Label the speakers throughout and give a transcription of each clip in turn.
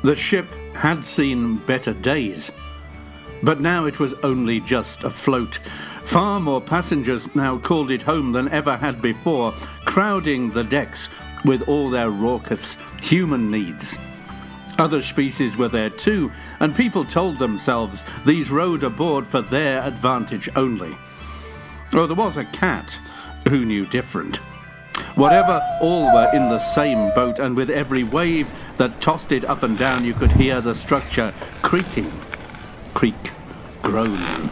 Speaker 1: The ship had seen better days, but now it was only just afloat. Far more passengers now called it home than ever had before, crowding the decks with all their raucous human needs. Other species were there too, and people told themselves these rode aboard for their advantage only. Oh, there was a cat who knew different. Whatever, all were in the same boat, and with every wave that tossed it up and down, you could hear the structure creaking. Creak, groan.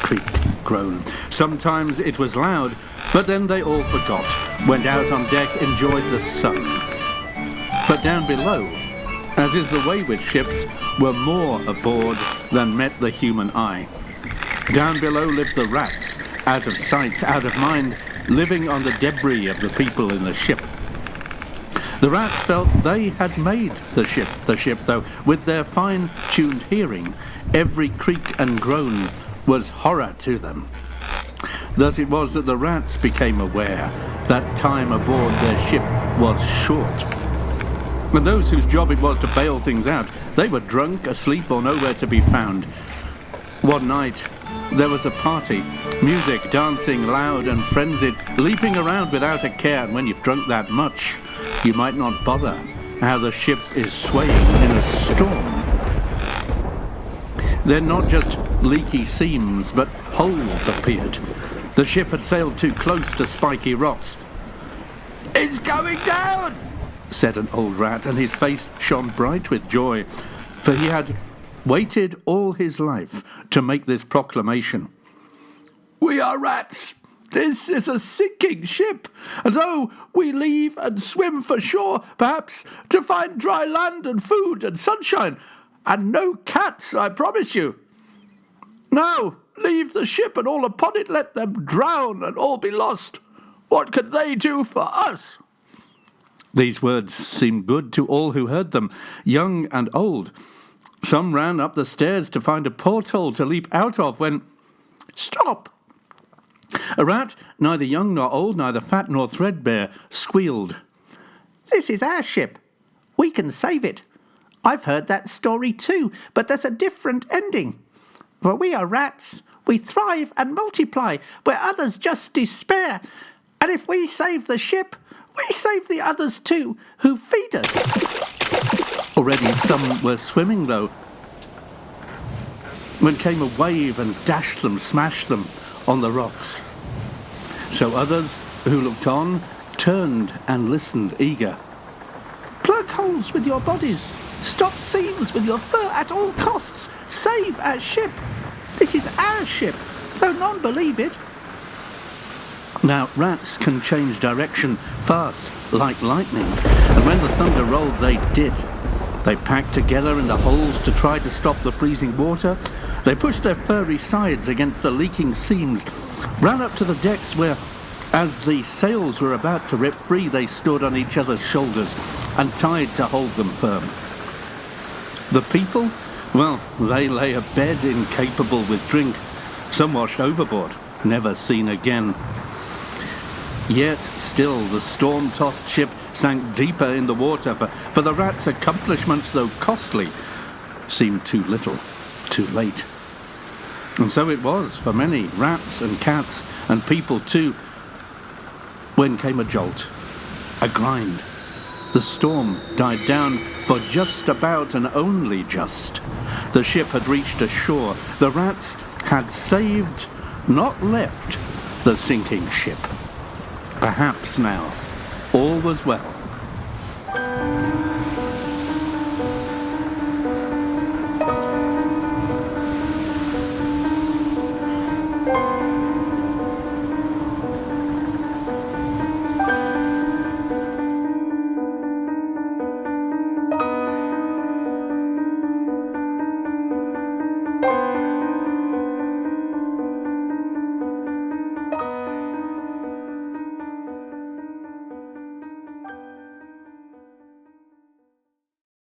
Speaker 1: Creak, groan. Sometimes it was loud, but then they all forgot, went out on deck, enjoyed the sun. But down below, as is the way with ships, were more aboard than met the human eye. Down below lived the rats, out of sight, out of mind, living on the debris of the people in the ship. The rats felt they had made the ship, though, with their fine-tuned hearing. Every creak and groan was horror to them. Thus it was that the rats became aware that time aboard their ship was short. And those whose job it was to bail things out, they were drunk, asleep, or nowhere to be found. One night, there was a party, music, dancing, loud and frenzied, leaping around without a care, and when you've drunk that much, you might not bother how the ship is swaying in a storm. Then not just leaky seams, but holes appeared. The ship had sailed too close to spiky rocks. "It's going down!" said an old rat, and his face shone bright with joy, for he had waited all his life to make this proclamation. "We are rats. This is a sinking ship, and though we leave and swim for shore, perhaps to find dry land and food and sunshine, and no cats, I promise you. Now, leave the ship and all upon it, let them drown and all be lost. What can they do for us?" These words seemed good to all who heard them, young and old. Some ran up the stairs to find a porthole to leap out of when... Stop! A rat, neither young nor old, neither fat nor threadbare, squealed. "This is our ship. We can save it. I've heard that story too, but there's a different ending. For we are rats. We thrive and multiply where others just despair. And if we save the ship, we save the others too, who feed us." Already some were swimming, though, when came a wave and dashed them, smashed them on the rocks. So others who looked on turned and listened, eager. "Plug holes with your bodies. Stop seams with your fur at all costs. Save our ship. This is our ship, though none believe it." Now, rats can change direction fast, like lightning, and when the thunder rolled, they did. They packed together in the holes to try to stop the freezing water. They pushed their furry sides against the leaking seams, ran up to the decks where, as the sails were about to rip free, they stood on each other's shoulders and tied to hold them firm. The people, well, they lay abed, incapable with drink. Some washed overboard, never seen again. Yet still the storm-tossed ship sank deeper in the water, for the rats' accomplishments, though costly, seemed too little, too late. And so it was for many, rats and cats and people too, when came a jolt, a grind. The storm died down for just about and only just. The ship had reached a shore. The rats had saved, not left, the sinking ship. Perhaps now all was well.